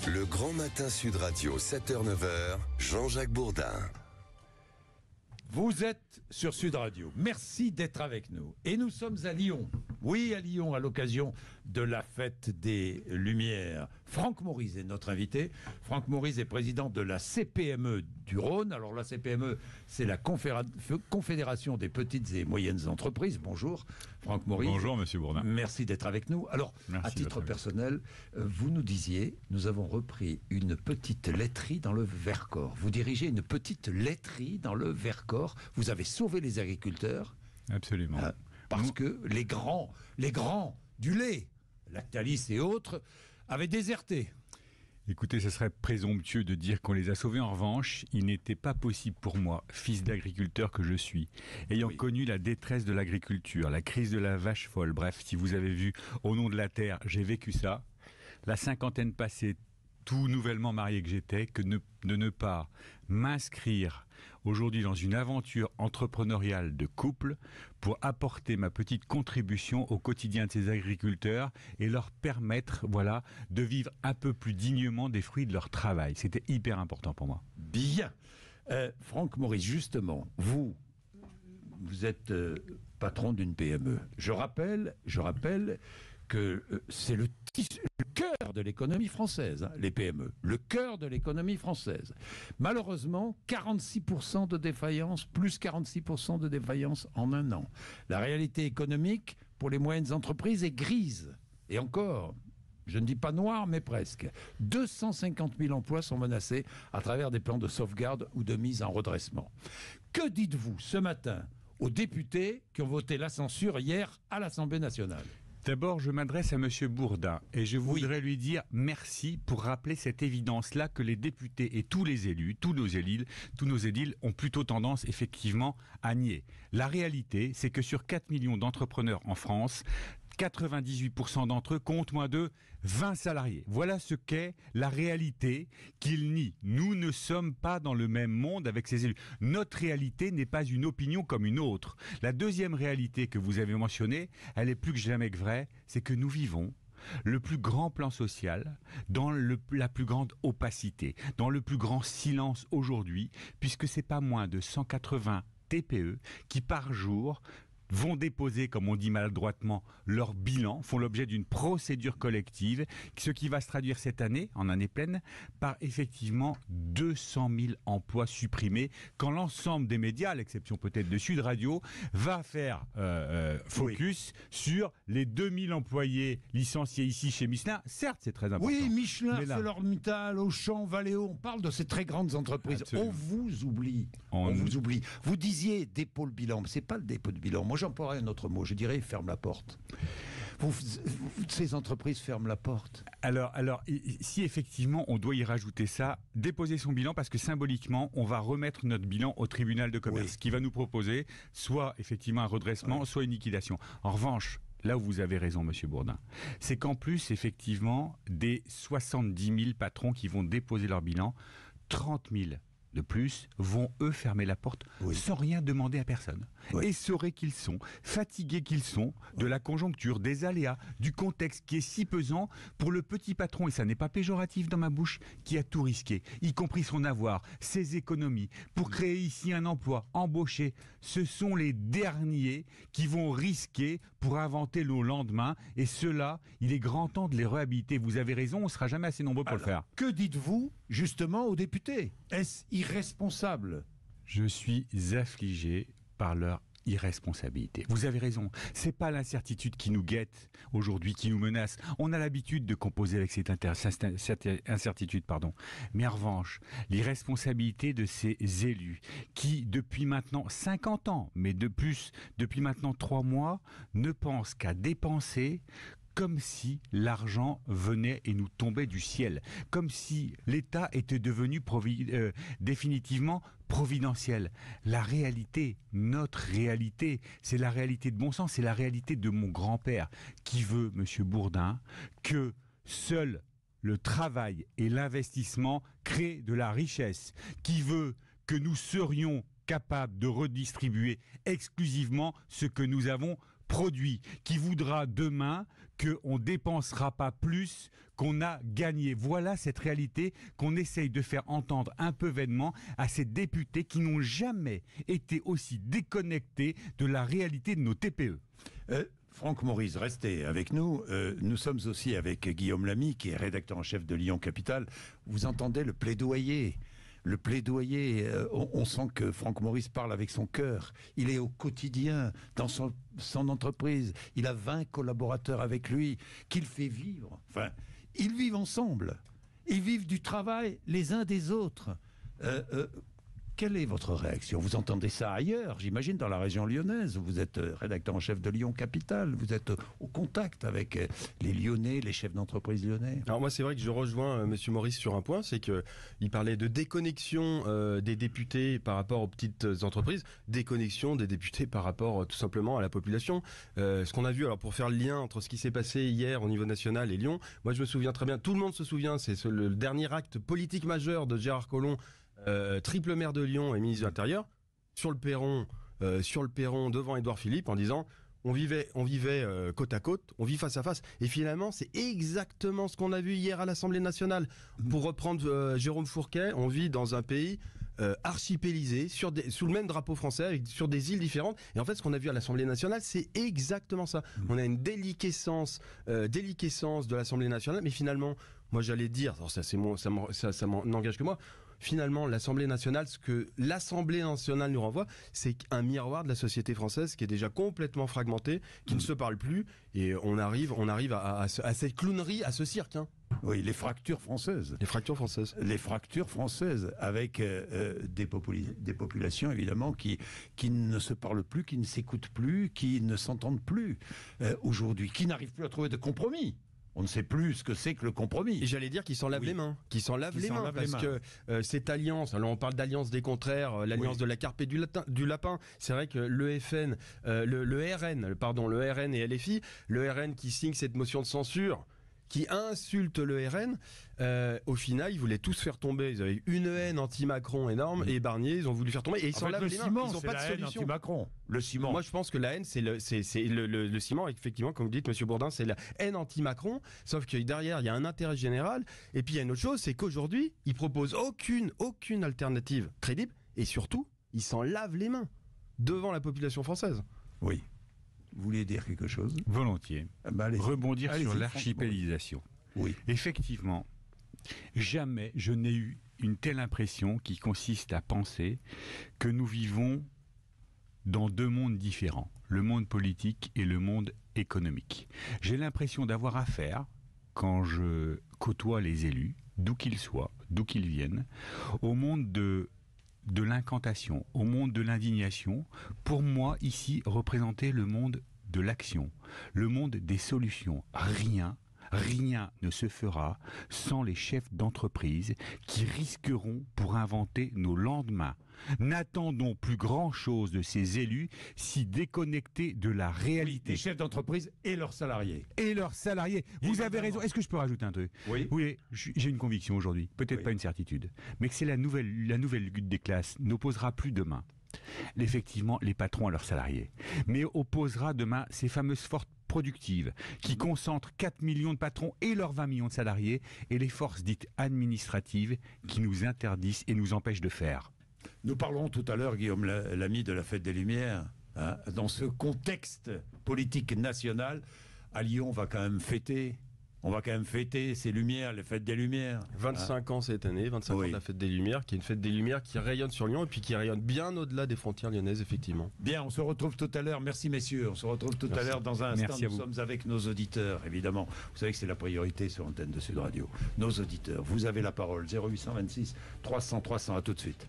Le Grand Matin Sud Radio, 7h-9h, Jean-Jacques Bourdin. Vous êtes sur Sud Radio. Merci d'être avec nous. Et nous sommes à Lyon. Oui, à Lyon, à l'occasion de la fête des Lumières. Franck Maurice est notre invité. Franck Maurice est président de la CPME du Rhône. Alors la CPME, c'est la Confédération des petites et moyennes entreprises. Bonjour, Franck Maurice. Bonjour, monsieur Bourdin. Merci d'être avec nous. Alors, Merci à titre personnel, vous nous disiez, nous avons repris une petite laiterie dans le Vercors. Vous dirigez une petite laiterie dans le Vercors. Vous avez sauvé les agriculteurs. Absolument. Parce que les grands du lait, Lactalis et autres, avaient déserté. Écoutez, ce serait présomptueux de dire qu'on les a sauvés. En revanche, il n'était pas possible pour moi, fils d'agriculteur que je suis, ayant connu la détresse de l'agriculture, la crise de la vache folle, bref, si vous avez vu Au nom de la terre, j'ai vécu ça, la cinquantaine passée, tout nouvellement marié que j'étais, que de ne pas m'inscrire aujourd'hui dans une aventure entrepreneuriale de couple pour apporter ma petite contribution au quotidien de ces agriculteurs et leur permettre, de vivre un peu plus dignement des fruits de leur travail. C'était hyper important pour moi. Bien. Franck Maurice, justement, vous êtes patron d'une PME. Je rappelle que c'est le cœur de l'économie française, les PME, le cœur de l'économie française. Malheureusement, 46% de défaillance, plus 46% de défaillance en un an. La réalité économique pour les moyennes entreprises est grise. Et encore, je ne dis pas noir, mais presque. 250 000 emplois sont menacés à travers des plans de sauvegarde ou de mise en redressement. Que dites-vous ce matin aux députés qui ont voté la censure hier à l'Assemblée nationale ? D'abord, je m'adresse à monsieur Bourdin et je voudrais lui dire merci pour rappeler cette évidence-là que les députés et tous les élus, tous nos édiles ont plutôt tendance effectivement à nier. La réalité, c'est que sur 4 millions d'entrepreneurs en France, 98% d'entre eux comptent moins de 20 salariés. Voilà ce qu'est la réalité qu'ils nient. Nous ne sommes pas dans le même monde avec ces élus. Notre réalité n'est pas une opinion comme une autre. La deuxième réalité que vous avez mentionnée, elle est plus que jamais vraie, c'est que nous vivons le plus grand plan social dans la plus grande opacité, dans le plus grand silence aujourd'hui, puisque c'est pas moins de 180 TPE qui par jour vont déposer, comme on dit maladroitement, leur bilan, font l'objet d'une procédure collective, ce qui va se traduire cette année, en année pleine, par effectivement 200 000 emplois supprimés, quand l'ensemble des médias, à l'exception peut-être de Sud Radio, va faire focus sur les 2000 employés licenciés ici chez Michelin. Certes, c'est très important. Oui, Michelin, ArcelorMittal, Auchan, Valeo, on parle de ces très grandes entreprises. Absolument. On vous oublie. On vous oublie. Vous disiez dépôt le bilan, mais c'est pas le dépôt de bilan. Moi, j'emploierais un autre mot. Je dirais ferme la porte. Ces entreprises ferment la porte. Alors, si effectivement on doit y rajouter ça, déposer son bilan, parce que symboliquement, on va remettre notre bilan au tribunal de commerce, qui va nous proposer soit effectivement un redressement, soit une liquidation. En revanche, là où vous avez raison, monsieur Bourdin, c'est qu'en plus, effectivement, des 70 000 patrons qui vont déposer leur bilan, 30 000 de plus, vont eux fermer la porte sans rien demander à personne. Essorés qu'ils sont, fatigués qu'ils sont de la conjoncture, des aléas, du contexte qui est si pesant pour le petit patron, et ça n'est pas péjoratif dans ma bouche, qui a tout risqué, y compris son avoir, ses économies, pour créer ici un emploi, embaucher. Ce sont les derniers qui vont risquer pour inventer le lendemain, et ceux-là, il est grand temps de les réhabiliter. Vous avez raison, on ne sera jamais assez nombreux pour le faire. Que dites-vous justement aux députés ? Est-ce irresponsable ? Je suis affligé par leur irresponsabilité. Vous avez raison, c'est pas l'incertitude qui nous guette aujourd'hui, qui nous menace. On a l'habitude de composer avec cette incertitude, Mais en revanche, l'irresponsabilité de ces élus qui, depuis maintenant 50 ans, mais de plus, depuis maintenant 3 mois, ne pensent qu'à dépenser comme si l'argent venait et nous tombait du ciel, comme si l'État était devenu définitivement providentiel. La réalité, notre réalité, c'est la réalité de bon sens, c'est la réalité de mon grand-père qui veut, monsieur Bourdin, que seul le travail et l'investissement créent de la richesse, qui veut que nous serions capables de redistribuer exclusivement ce que nous avons produit, qui voudra demain qu'on ne dépensera pas plus qu'on a gagné. Voilà cette réalité qu'on essaye de faire entendre un peu vainement à ces députés qui n'ont jamais été aussi déconnectés de la réalité de nos TPE. Franck Maurice, restez avec nous. Nous sommes aussi avec Guillaume Lamy, qui est rédacteur en chef de Lyon Capital. Vous entendez le plaidoyer. Le plaidoyer, on sent que Franck Maurice parle avec son cœur. Il est au quotidien dans son entreprise. Il a 20 collaborateurs avec lui qu'il fait vivre. Enfin, ils vivent ensemble. Ils vivent du travail les uns des autres. Quelle est votre réaction? Vous entendez ça ailleurs, j'imagine, dans la région lyonnaise. Vous êtes rédacteur en chef de Lyon Capital. Vous êtes au contact avec les Lyonnais, les chefs d'entreprise lyonnais. Alors moi, c'est vrai que je rejoins Monsieur Maurice sur un point, c'est qu'il parlait de déconnexion des députés par rapport aux petites entreprises, déconnexion des députés par rapport tout simplement à la population. Ce qu'on a vu, alors pour faire le lien entre ce qui s'est passé hier au niveau national et Lyon, moi je me souviens très bien, tout le monde se souvient, c'est le dernier acte politique majeur de Gérard Collomb, triple maire de Lyon et ministre de l'Intérieur, sur le perron devant Édouard Philippe, en disant on vivait côte à côte, on vit face à face. Et finalement, c'est exactement ce qu'on a vu hier à l'Assemblée nationale. Pour reprendre Jérôme Fourquet, on vit dans un pays archipélisé, sous le même drapeau français, sur des îles différentes. Et en fait, ce qu'on a vu à l'Assemblée nationale, c'est exactement ça. On a une déliquescence de l'Assemblée nationale, mais finalement, moi j'allais dire, alors ça n'engage que moi, finalement, l'Assemblée nationale, ce que l'Assemblée nationale nous renvoie, c'est un miroir de la société française qui est déjà complètement fragmentée, qui ne se parle plus, et on arrive à cette clownerie, à ce cirque. Hein. Oui, les fractures françaises. Les fractures françaises. Les fractures françaises, avec des populations, évidemment, qui ne se parlent plus, qui ne s'écoutent plus, qui ne s'entendent plus aujourd'hui, qui n'arrivent plus à trouver de compromis. On ne sait plus ce que c'est que le compromis. Et j'allais dire qu'ils s'en lavent les mains. Parce que cette alliance, alors on parle d'alliance des contraires, l'alliance de la carpe et du lapin. C'est vrai que le RN et LFI, le RN qui signe cette motion de censure, qui insulte le RN, au final, ils voulaient tous faire tomber. Ils avaient une haine anti-Macron énorme, et Barnier, ils ont voulu faire tomber. Et ils s'en lavent les mains. Ils n'ont pas de solution. Anti-Macron. Le ciment. Moi, je pense que la haine, c'est le ciment. Effectivement, comme vous dites, Monsieur Bourdin, c'est la haine anti-Macron. Sauf que derrière, il y a un intérêt général. Et puis, il y a une autre chose, c'est qu'aujourd'hui, ils proposent aucune alternative crédible. Et surtout, ils s'en lavent les mains devant la population française. Oui. Vous voulez dire quelque chose? Volontiers. Rebondir sur l'archipélisation. Oui. Effectivement, jamais je n'ai eu une telle impression qui consiste à penser que nous vivons dans deux mondes différents, le monde politique et le monde économique. J'ai l'impression d'avoir affaire, quand je côtoie les élus, d'où qu'ils soient, d'où qu'ils viennent, au monde de l'incantation, au monde de l'indignation, pour moi, ici, représenter le monde de l'action, le monde des solutions. Rien ne se fera sans les chefs d'entreprise qui risqueront pour inventer nos lendemains. N'attendons plus grand-chose de ces élus si déconnectés de la réalité. Les chefs d'entreprise et leurs salariés. Vous avez raison. Est-ce que je peux rajouter un truc? Oui, j'ai une conviction aujourd'hui, peut-être pas une certitude, mais que c'est la nouvelle lutte des classes n'opposera plus demain, effectivement, les patrons à leurs salariés, mais opposera demain ces fameuses forces productives qui concentrent 4 millions de patrons et leurs 20 millions de salariés, et les forces dites administratives qui nous interdisent et nous empêchent de faire. Nous parlerons tout à l'heure, Guillaume Lamy, de la Fête des Lumières. Hein, dans ce contexte politique national, à Lyon, on va quand même fêter ces Lumières, les Fêtes des Lumières. 25 ans cette année, 25 ans de la Fête des Lumières, qui est une Fête des Lumières qui rayonne sur Lyon et puis qui rayonne bien au-delà des frontières lyonnaises, effectivement. Bien, on se retrouve tout à l'heure. Merci messieurs, on se retrouve tout à l'heure dans un instant. Nous sommes avec nos auditeurs, évidemment. Vous savez que c'est la priorité sur l'antenne de Sud Radio. Nos auditeurs, vous avez la parole. 0826 300 300, à tout de suite.